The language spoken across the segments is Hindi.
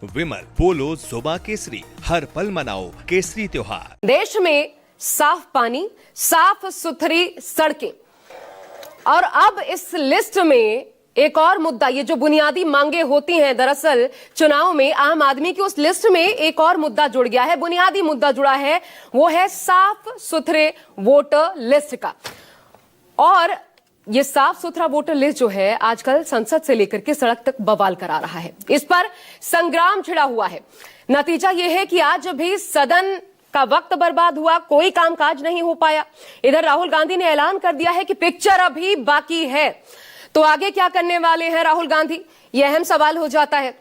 विमल पोलो जुबा केसरी, हर पल मनाओ केसरी त्योहार। देश में साफ पानी, साफ सुथरी सड़कें और अब इस लिस्ट में एक और मुद्दा, ये जो बुनियादी मांगे होती हैं दरअसल चुनाव में, आम आदमी की उस लिस्ट में एक और मुद्दा जुड़ गया है, बुनियादी मुद्दा जुड़ा है, वो है साफ सुथरे वोटर लिस्ट का। और ये साफ सुथरा वोटर लिस्ट जो है आजकल संसद से लेकर के सड़क तक बवाल करा रहा है, इस पर संग्राम छिड़ा हुआ है। नतीजा यह है कि आज भी सदन का वक्त बर्बाद हुआ, कोई कामकाज नहीं हो पाया। इधर राहुल गांधी ने ऐलान कर दिया है कि पिक्चर अभी बाकी है, तो आगे क्या करने वाले हैं राहुल गांधी, यह अहम सवाल हो जाता है।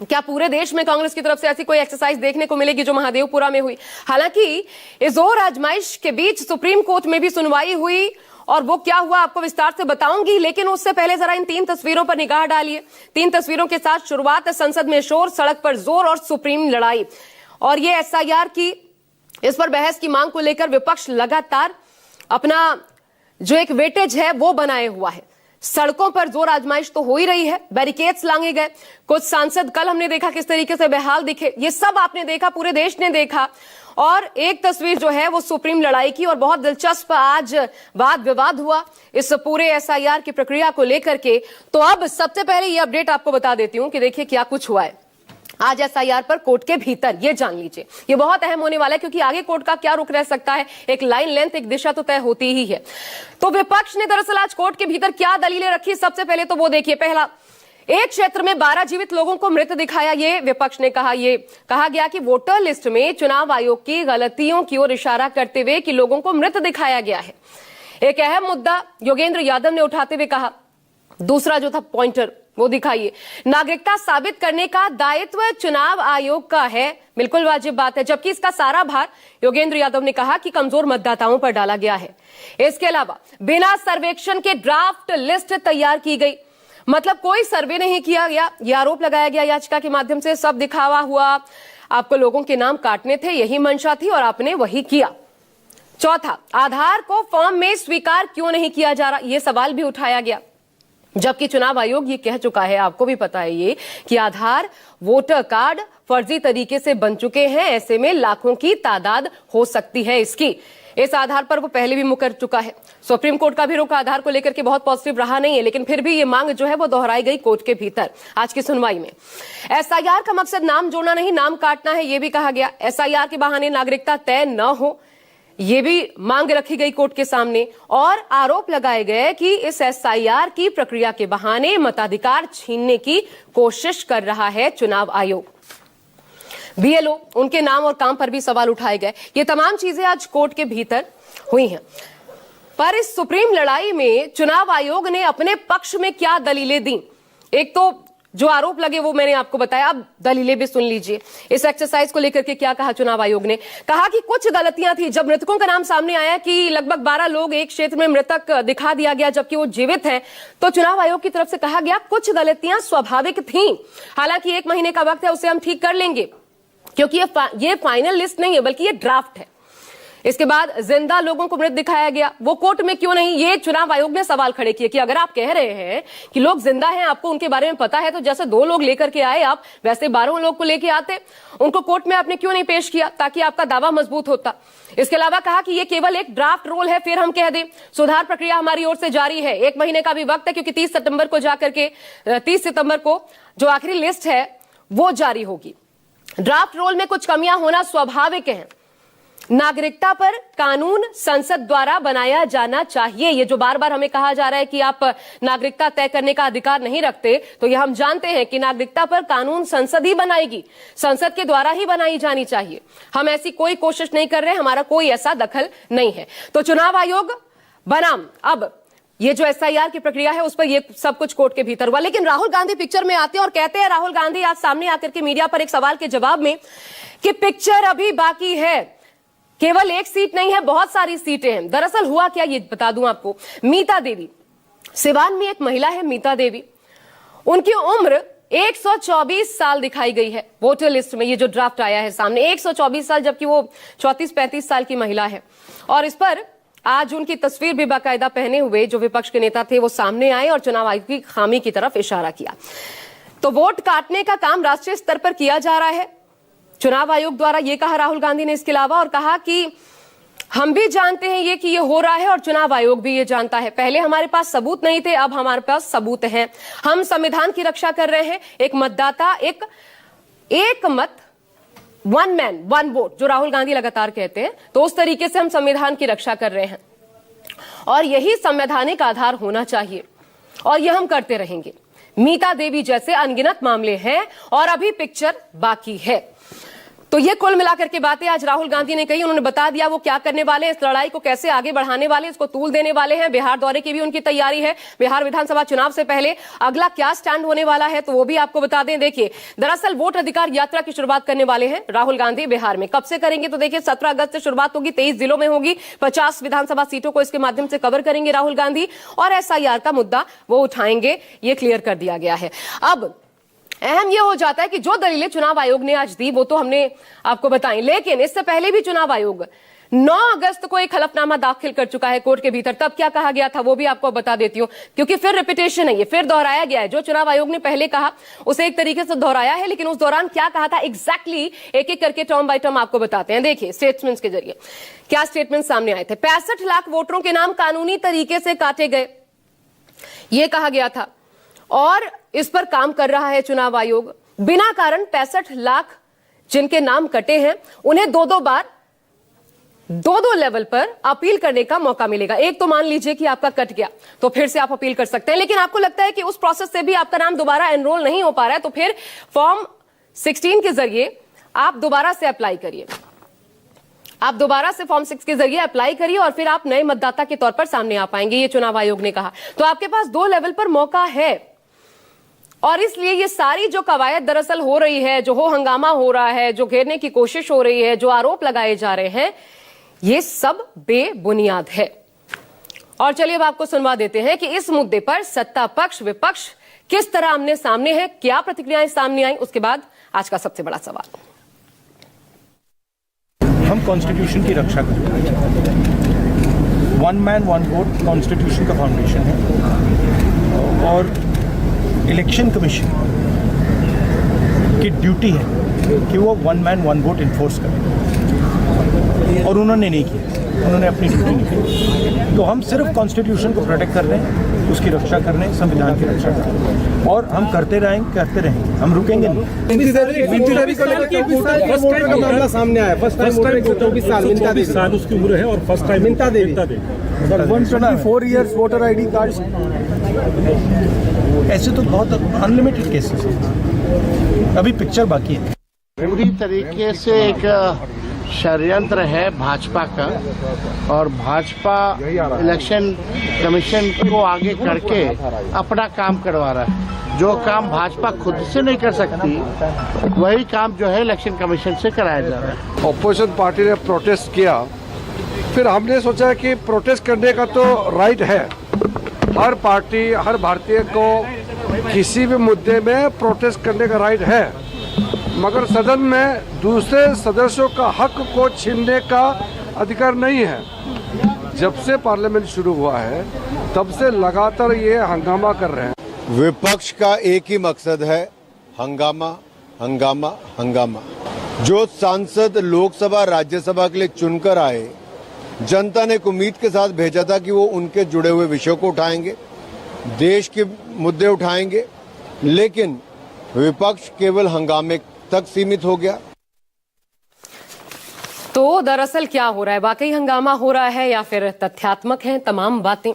क्या पूरे देश में कांग्रेस की तरफ से ऐसी कोई एक्सरसाइज देखने को मिलेगी जो महादेवपुरा में हुई? हालांकि इस जोर आजमाइश के बीच सुप्रीम कोर्ट में भी सुनवाई हुई और वो क्या हुआ आपको विस्तार से बताऊंगी, लेकिन उससे पहले जरा इन 3 तस्वीरों पर निगाह डालिए। 3 तस्वीरों के साथ शुरुआत है संसद में शोर, सड़क पर जोर और सुप्रीम लड़ाई। और ये एसआईआर की, इस पर बहस की मांग को लेकर विपक्ष लगातार अपना जो एक वेटेज है वो बनाए हुआ है। सड़कों पर जोर आजमाइश तो हो ही रही है, बैरिकेड्स लांगे गए, कुछ सांसद कल हमने देखा किस तरीके से बेहाल दिखे, ये सब आपने देखा, पूरे देश ने देखा। और एक तस्वीर जो है वो सुप्रीम लड़ाई की, और बहुत दिलचस्प आज वाद विवाद हुआ इस पूरे एसआईआर की प्रक्रिया को लेकर के। तो अब सबसे पहले ये अपडेट आपको बता देती हूं कि देखिए क्या कुछ हुआ है आज एसआईआर पर कोर्ट के भीतर, ये जान लीजिए, ये बहुत अहम होने वाला है क्योंकि आगे कोर्ट का क्या रुख रह सकता है, एक लाइन लेंथ, एक दिशा तो तय होती ही है। तो विपक्ष ने दरअसल आज कोर्ट के भीतर क्या दलीलें रखी, सबसे पहले तो वो देखिए। पहला, एक क्षेत्र में 12 जीवित लोगों को मृत दिखाया, ये विपक्ष ने कहा। ये कहा गया कि वोटर लिस्ट में चुनाव आयोग की गलतियों की ओर इशारा करते हुए कि लोगों को मृत दिखाया गया है। एक अहम मुद्दा योगेंद्र यादव ने उठाते हुए कहा, दूसरा जो था पॉइंटर वो दिखाइए, नागरिकता साबित करने का दायित्व चुनाव आयोग का है, बिल्कुल वाजिब बात है, जबकि इसका सारा भार योगेंद्र यादव ने कहा कि कमजोर मतदाताओं पर डाला गया है। इसके अलावा बिना सर्वेक्षण के ड्राफ्ट लिस्ट तैयार की गई, मतलब कोई सर्वे नहीं किया गया, यह आरोप लगाया गया याचिका के माध्यम से। सब दिखावा हुआ, आपको लोगों के नाम काटने थे, यही मंशा थी और आपने वही किया। चौथा, आधार को फॉर्म में स्वीकार क्यों नहीं किया जा रहा, यह सवाल भी उठाया गया, जबकि चुनाव आयोग ये कह चुका है, आपको भी पता है ये, कि आधार वोटर कार्ड फर्जी तरीके से बन चुके हैं, ऐसे में लाखों की तादाद हो सकती है इसकी। इस आधार पर वो पहले भी मुकर चुका है। सुप्रीम कोर्ट का भी रुख आधार को लेकर के बहुत पॉजिटिव रहा नहीं है, लेकिन फिर भी ये मांग जो है वो दोहराई गई कोर्ट के भीतर आज की सुनवाई में। एसआईआर का मकसद नाम जोड़ना नहीं, नाम काटना है, ये भी कहा गया। एसआईआर के बहाने नागरिकता तय न हो, ये भी मांग रखी गई कोर्ट के सामने। और आरोप लगाए गए कि इस एसआईआर की प्रक्रिया के बहाने मताधिकार छीनने की कोशिश कर रहा है चुनाव आयोग। बीएलओ, उनके नाम और काम पर भी सवाल उठाए गए। ये तमाम चीजें आज कोर्ट के भीतर हुई हैं। पर इस सुप्रीम लड़ाई में चुनाव आयोग ने अपने पक्ष में क्या दलीलें दी, एक तो जो आरोप लगे वो मैंने आपको बताया, अब दलीलें भी सुन लीजिए। इस एक्सरसाइज को लेकर के क्या कहा चुनाव आयोग ने, कहा कि कुछ गलतियां थी। जब मृतकों का नाम सामने आया कि लगभग 12 लोग एक क्षेत्र में मृतक दिखा दिया गया जबकि वो जीवित हैं, तो चुनाव आयोग की तरफ से कहा गया कुछ गलतियां स्वाभाविक थीं, हालांकि 1 महीने का वक्त है, उसे हम ठीक कर लेंगे क्योंकि ये फाइनल लिस्ट नहीं है बल्कि ये ड्राफ्ट है। इसके बाद जिंदा लोगों को मृत दिखाया गया, वो कोर्ट में क्यों नहीं, ये चुनाव आयोग ने सवाल खड़े किए कि अगर आप कह रहे हैं कि लोग जिंदा हैं, आपको उनके बारे में पता है, तो जैसे 2 लोग लेकर के आए आप, वैसे 12 लोग को लेके आते, उनको कोर्ट में आपने क्यों नहीं पेश किया ताकि आपका दावा मजबूत होता। इसके अलावा कहा कि ये केवल एक ड्राफ्ट रोल है, फिर हम कह दें सुधार प्रक्रिया हमारी ओर से जारी है, 1 महीने का भी वक्त है क्योंकि 30 सितंबर को जो आखिरी लिस्ट है वो जारी होगी। ड्राफ्ट रोल में कुछ कमियां होना स्वाभाविक है। नागरिकता पर कानून संसद द्वारा बनाया जाना चाहिए, ये जो बार बार हमें कहा जा रहा है कि आप नागरिकता तय करने का अधिकार नहीं रखते, तो ये हम जानते हैं कि नागरिकता पर कानून संसद ही बनाएगी, संसद के द्वारा ही बनाई जानी चाहिए। हम ऐसी कोई कोशिश नहीं कर रहे, हमारा कोई ऐसा दखल नहीं है। तो चुनाव आयोग बनाम अब ये जो एसआईआर की प्रक्रिया है उस पर ये सब कुछ कोर्ट के भीतर हुआ। लेकिन राहुल गांधी पिक्चर में आते हैं और कहते हैं, राहुल गांधी आज सामने आकर के मीडिया पर एक सवाल के जवाब में, कि पिक्चर अभी बाकी है, केवल 1 सीट नहीं है, बहुत सारी सीटें हैं। दरअसल हुआ क्या ये बता दूं आपको, मीता देवी, सिवान में एक महिला है मीता देवी, उनकी उम्र 124 साल दिखाई गई है वोटर लिस्ट में, ये जो ड्राफ्ट आया है सामने, 124 साल, जबकि वो 34-35 साल की महिला है। और इस पर आज उनकी तस्वीर भी बाकायदा पहने हुए जो विपक्ष के नेता थे वो सामने आए और चुनाव आयोग की खामी की तरफ इशारा किया। तो वोट काटने का काम राष्ट्रीय स्तर पर किया जा रहा है। चुनाव आयोग द्वारा यह कहा राहुल गांधी ने इसके अलावा, और कहा कि हम भी जानते हैं ये कि ये हो रहा है और चुनाव आयोग भी ये जानता है। पहले हमारे पास सबूत नहीं थे, अब हमारे पास सबूत हैं। हम संविधान की रक्षा कर रहे हैं। एक मतदाता एक मत, वन मैन वन वोट, जो राहुल गांधी लगातार कहते हैं, तो उस तरीके से हम संविधान की रक्षा कर रहे हैं और यही संवैधानिक आधार होना चाहिए और यह हम करते रहेंगे। मीता देवी जैसे अनगिनत मामले हैं और अभी पिक्चर बाकी है। तो ये कुल मिलाकर के बातें आज राहुल गांधी ने कही। उन्होंने बता दिया वो क्या करने वाले हैं, इस लड़ाई को कैसे आगे बढ़ाने वाले हैं, इसको तूल देने वाले हैं। बिहार दौरे की भी उनकी तैयारी है। बिहार विधानसभा चुनाव से पहले अगला क्या स्टैंड होने वाला है, तो वो भी आपको बता दें। देखिए, दरअसल वोट अधिकार यात्रा की शुरुआत करने वाले हैं राहुल गांधी बिहार में। कब से करेंगे, तो देखिए 17 अगस्त से शुरुआत होगी, 23 जिलों में होगी। 50 विधानसभा सीटों को इसके माध्यम से कवर करेंगे राहुल गांधी और SIR का मुद्दा वो उठाएंगे, ये क्लियर कर दिया गया है। अब अहम यह हो जाता है कि जो दलीलें चुनाव आयोग ने आज दी वो तो हमने आपको बताई, लेकिन इससे पहले भी चुनाव आयोग 9 अगस्त को एक हलफनामा दाखिल कर चुका है कोर्ट के भीतर। तब क्या कहा गया था वो भी आपको बता देती हूं, क्योंकि फिर रिपीटेशन है, ये फिर दोहराया गया है। जो चुनाव आयोग ने पहले कहा उसे एक तरीके से दोहराया है, लेकिन उस दौरान क्या कहा था एग्जैक्टली एक एक करके टर्म बाय टर्म आपको बताते हैं। देखिए स्टेटमेंट्स के जरिए क्या स्टेटमेंट सामने आए थे। 65 लाख वोटरों के नाम कानूनी तरीके से काटे गए, यह कहा गया था और इस पर काम कर रहा है चुनाव आयोग। बिना कारण 65 लाख जिनके नाम कटे हैं उन्हें दो दो लेवल पर अपील करने का मौका मिलेगा। एक तो मान लीजिए कि आपका कट गया तो फिर से आप अपील कर सकते हैं, लेकिन आपको लगता है कि उस प्रोसेस से भी आपका नाम दोबारा एनरोल नहीं हो पा रहा है, तो फिर फॉर्म 16 के जरिए आप दोबारा से अप्लाई करिए। आप दोबारा से फॉर्म 6 के जरिए अप्लाई करिए और फिर आप नए मतदाता के तौर पर सामने आ पाएंगे, ये चुनाव आयोग ने कहा। तो आपके पास 2 लेवल पर मौका है और इसलिए ये सारी जो कवायद दरअसल हो रही है, जो हंगामा हो रहा है, जो घेरने की कोशिश हो रही है, जो आरोप लगाए जा रहे हैं, ये सब बेबुनियाद है। और चलिए अब आपको सुनवा देते हैं कि इस मुद्दे पर सत्ता पक्ष विपक्ष किस तरह आमने सामने है, क्या प्रतिक्रियाएं सामने आई। उसके बाद आज का सबसे बड़ा सवाल, हम कॉन्स्टिट्यूशन की रक्षा करते हैं। One man one vote constitution का फाउंडेशन है और इलेक्शन कमीशन की ड्यूटी है कि वो one man one vote enforce करे और उन्होंने नहीं किया, उन्होंने अपनी ड्यूटी नहीं की। तो हम सिर्फ कॉन्स्टिट्यूशन को प्रोटेक्ट कर रहे हैं, उसकी रक्षा कर रहे हैं, संविधान की रक्षा कर रहे हैं और हम करते रहेंगे, हम रुकेंगे नहीं। का मामला सामने आया, फर्स्ट टाइम 24 साल उसकी उम्र है और फर्स्ट टाइम मिंता देवी 124 इयर्स वोटर ID कार्ड। ऐसे तो बहुत अनलिमिटेड केसेस हैं, अभी पिक्चर बाकी है। पूरी तरीके से एक षड्यंत्र है भाजपा का और भाजपा इलेक्शन कमीशन को आगे करके अपना काम करवा रहा है। जो काम भाजपा खुद से नहीं कर सकती वही काम जो है इलेक्शन कमीशन से कराया जा रहा है। ऑपोजिशन पार्टी ने प्रोटेस्ट किया, फिर हमने सोचा कि प्रोटेस्ट करने का तो राइट है, हर पार्टी हर भारतीय को किसी भी मुद्दे में प्रोटेस्ट करने का राइट है, मगर सदन में दूसरे सदस्यों का हक को छीनने का अधिकार नहीं है। जब से पार्लियामेंट शुरू हुआ है तब से लगातार ये हंगामा कर रहे हैं। विपक्ष का एक ही मकसद है, हंगामा हंगामा हंगामा। जो सांसद लोकसभा राज्यसभा के लिए चुनकर आए, जनता ने एक उम्मीद के साथ भेजा था कि वो उनके जुड़े हुए विषयों को उठाएंगे, देश के मुद्दे उठाएंगे, लेकिन विपक्ष केवल हंगामे तक सीमित हो गया। तो दरअसल क्या हो रहा है, वाकई हंगामा हो रहा है या फिर तथ्यात्मक है तमाम बातें।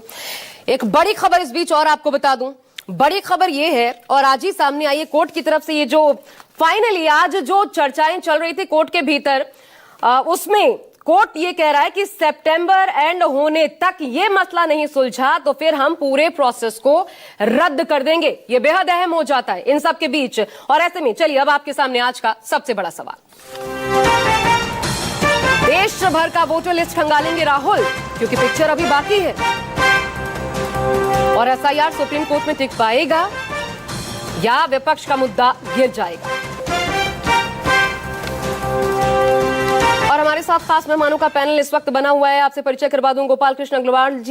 एक बड़ी खबर इस बीच और आपको बता दूं, बड़ी खबर यह है और आज ही सामने आई है कोर्ट की तरफ से, ये जो फाइनली आज जो चर्चाएं चल रही थी कोर्ट के भीतर, उसमें कोर्ट ये कह रहा है कि सितंबर एंड होने तक ये मसला नहीं सुलझा तो फिर हम पूरे प्रोसेस को रद्द कर देंगे। ये बेहद अहम हो जाता है इन सब के बीच। और ऐसे में चलिए अब आपके सामने आज का सबसे बड़ा सवाल, देश भर का वोटर लिस्ट खंगालेंगे राहुल, क्योंकि पिक्चर अभी बाकी है। और SIR सुप्रीम कोर्ट में टिक पाएगा या विपक्ष का मुद्दा गिर जाएगा। और हमारे साथ खास मेहमानों का पैनल इस वक्त बना हुआ है, आपसे परिचय करवा दूं। गोपाल कृष्ण अग्रवाल जी